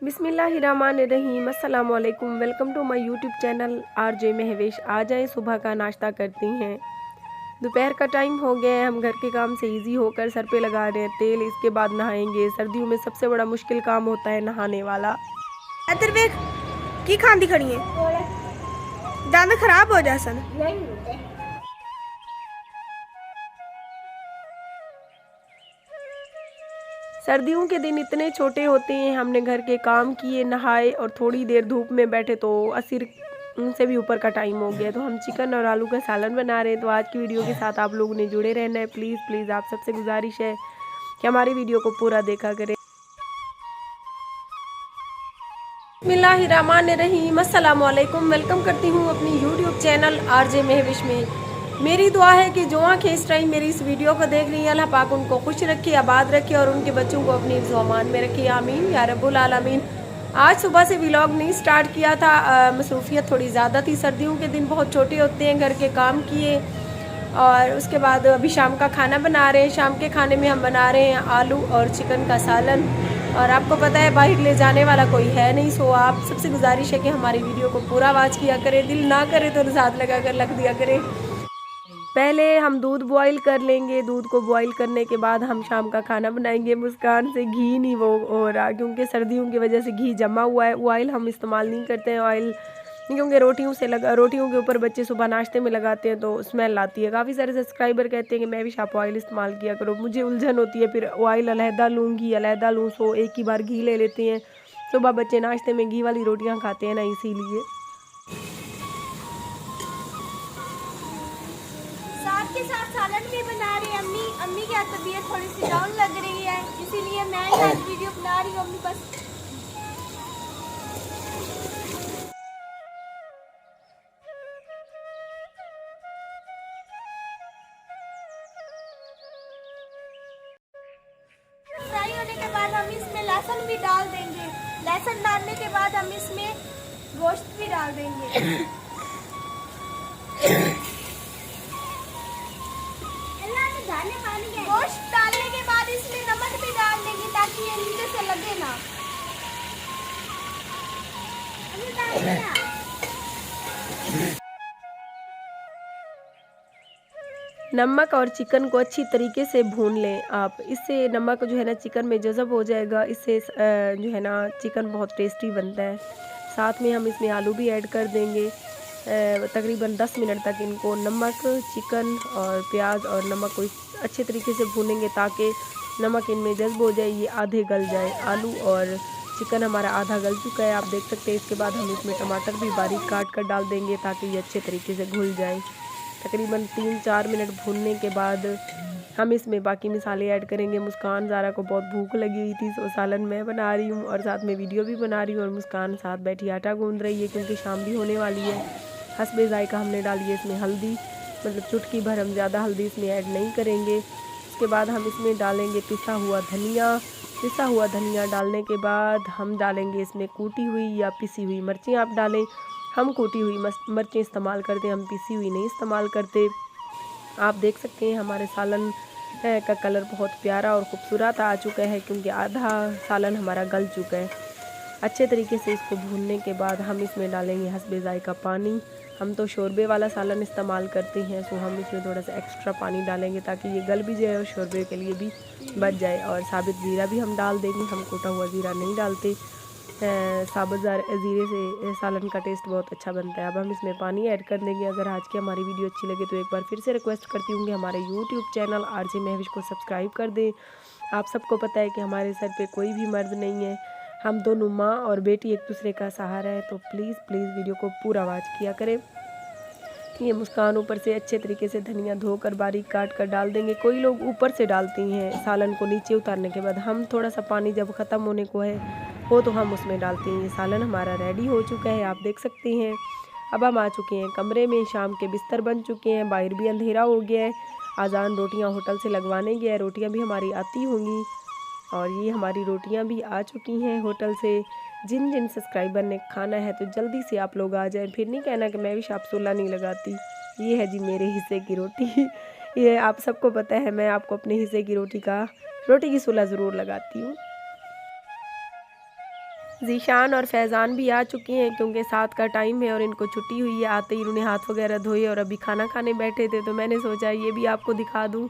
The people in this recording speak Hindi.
बिस्मिल्लाहिर्रहमानिर्रहीम। अस्सलाम वालेकुम। Welcome to my YouTube channel RJ Mahvash. आ जाए सुबह का नाश्ता करती हैं। दोपहर का टाइम हो गया है, हम घर के काम से इजी होकर सर पे लगा रहे हैं तेल, इसके बाद नहाएंगे। सर्दियों में सबसे बड़ा मुश्किल काम होता है नहाने वाला। इधर देख की खांदी खड़ी है, दांत खराब हो जा सन। सर्दियों के दिन इतने छोटे होते हैं, हमने घर के काम किए, नहाए और थोड़ी देर धूप में बैठे तो असर से भी ऊपर का टाइम हो गया। तो हम चिकन और आलू का सालन बना रहे हैं। तो आज की वीडियो के साथ आप लोगों ने जुड़े रहना है। प्लीज़ प्लीज़ आप सबसे गुजारिश है कि हमारी वीडियो को पूरा देखा करें। बिस्मिल्लाहिर्रहमानिर्रहीम। अस्सलाम वालेकुम। वेलकम करती हूँ अपनी यूट्यूब चैनल आरजे महविश में। मेरी दुआ है कि जो आँखें इस टाइम मेरी इस वीडियो को देख रही हैं, अल्लाह पाक उनको खुश रखे, आबाद रखे और उनके बच्चों को अपनी ज़ुबान में रखे। आमीन या रब्बुल आलमीन। आज सुबह से व्लॉग नहीं स्टार्ट किया था, मसरूफियत थोड़ी ज़्यादा थी। सर्दियों के दिन बहुत छोटे होते हैं, घर के काम किए और उसके बाद अभी शाम का खाना बना रहे हैं। शाम के खाने में हम बना रहे हैं आलू और चिकन का सालन। और आपको पता है बाहर ले जाने वाला कोई है नहीं, सो आप सबसे गुजारिश है कि हमारी वीडियो को पूरा वॉच किया करें। दिल ना करे तो साथ लगा कर लग दिया करें। पहले हम दूध बॉईल कर लेंगे। दूध को बॉईल करने के बाद हम शाम का खाना बनाएंगे। मुस्कान से घी नहीं वो हो रहा, क्योंकि सर्दियों की वजह से घी जमा हुआ है। ऑयल हम इस्तेमाल नहीं करते हैं ऑयल, क्योंकि रोटियों के ऊपर बच्चे सुबह नाश्ते में लगाते हैं तो स्मेल आती है। काफ़ी सारे सब्सक्राइबर कहते हैं कि मैं भी आप ऑयल इस्तेमाल किया करो। मुझे उलझन होती है, फिर ऑयल अलहदा लूँ, घी अलहदा लूँ, सो एक ही बार घी ले लेते हैं। सुबह बच्चे नाश्ते में घी वाली रोटियाँ खाते हैं ना, इसीलिए। साथ के साथ सालन भी बना रही है। अम्मी की तबीयत थोड़ी सी डाउन लग रही है, इसीलिए मैं आज वीडियो बना रही हूँ अपनी बस। फ्राई होने के बाद हम इसमें लहसुन भी डाल देंगे। लहसुन डालने के बाद हम इसमें गोश्त भी डाल देंगे। गोश्त डालने के बाद इसमें नमक भी डाल देंगे ताकि ये नीचे से लगे ना। नमक और चिकन को अच्छी तरीके से भून लें आप। इससे नमक जो है ना चिकन में जज़ब हो जाएगा। इससे जो है ना चिकन बहुत टेस्टी बनता है। साथ में हम इसमें आलू भी ऐड कर देंगे। तकरीबन 10 मिनट तक इनको नमक, चिकन और प्याज और नमक को अच्छे तरीके से भूनेंगे ताकि नमक इनमें जज़ब हो जाए, ये आधे गल जाए। आलू और चिकन हमारा आधा गल चुका है, आप देख सकते हैं। इसके बाद हम इसमें टमाटर भी बारीक काट कर डाल देंगे ताकि ये अच्छे तरीके से घुल जाए। तकरीबन 3-4 मिनट भूनने के बाद हम इसमें बाकी मसाले ऐड करेंगे। मुस्कान ज़ारा को बहुत भूख लगी हुई थी, सो सालन मैं बना रही हूँ और साथ में वीडियो भी बना रही हूँ और मुस्कान साथ बैठी आटा गूंद रही है, क्योंकि शाम भी होने वाली है। हस्बे ज़ायका हमने डाली है इसमें हल्दी, मतलब चुटकी भर, हम ज़्यादा हल्दी इसमें ऐड नहीं करेंगे। उसके बाद हम इसमें डालेंगे पिसा हुआ धनिया। पिसा हुआ धनिया डालने के बाद हम डालेंगे इसमें कूटी हुई या पिसी हुई मिर्चें आप डालें। हम कूटी हुई मिर्चें इस्तेमाल करते हैं, हम पिसी हुई नहीं इस्तेमाल करते। आप देख सकते हैं हमारे सालन का कलर बहुत प्यारा और ख़ूबसूरत आ चुका है, क्योंकि आधा सालन हमारा गल चुका है। अच्छे तरीके से इसको भूनने के बाद हम इसमें डालेंगे हस्बे ज़ायका पानी। हम तो शोरबे वाला सालन इस्तेमाल करते हैं, सो हम इसमें थोड़ा सा एक्स्ट्रा पानी डालेंगे ताकि ये गल भी जाए और शोरबे के लिए भी बच जाए। और साबित ज़ीरा भी हम डाल देंगे, हम कोटा हुआ ज़ीरा नहीं डालते। साबुत ज़ीरे से सालन का टेस्ट बहुत अच्छा बनता है। अब हम इसमें पानी ऐड कर देंगे। अगर आज की हमारी वीडियो अच्छी लगे तो एक बार फिर से रिक्वेस्ट करती हूँ कि हमारे यूट्यूब चैनल आरजे महविश को सब्सक्राइब कर दें। आप सबको पता है कि हमारे सर पे कोई भी मर्द नहीं है, हम दोनों माँ और बेटी एक दूसरे का सहारा है। तो प्लीज़ प्लीज़ वीडियो को पूरा वॉच किया करें। ये मुस्कान ऊपर से अच्छे तरीके से धनिया धोकर बारीक काट कर डाल देंगे। कोई लोग ऊपर से डालती हैं सालन को नीचे उतारने के बाद, हम थोड़ा सा पानी जब ख़त्म होने को हो तो हम उसमें डालते हैं। ये सालन हमारा रेडी हो चुका है, आप देख सकते हैं। अब हम आ चुके हैं कमरे में, शाम के बिस्तर बन चुके हैं, बाहर भी अंधेरा हो गया है। आज़ान रोटियां होटल से लगवाने गया है, रोटियां भी हमारी आती होंगी और ये हमारी रोटियां भी आ चुकी हैं होटल से। जिन जिन सब्सक्राइबर ने खाना है तो जल्दी से आप लोग आ जाएं, फिर नहीं कहना कि मैं भी शाप सुल्ला नहीं लगाती। ये है जी मेरे हिस्से की रोटी। ये आप सबको पता है, मैं आपको अपने हिस्से की रोटी की सुल्ला ज़रूर लगाती हूँ। ज़ीशान और फैज़ान भी आ चुके हैं क्योंकि 7 का टाइम है और इनको छुट्टी हुई है। आते ही इन्होंने हाथ वगैरह धोए और अभी खाना खाने बैठे थे, तो मैंने सोचा ये भी आपको दिखा दूँ।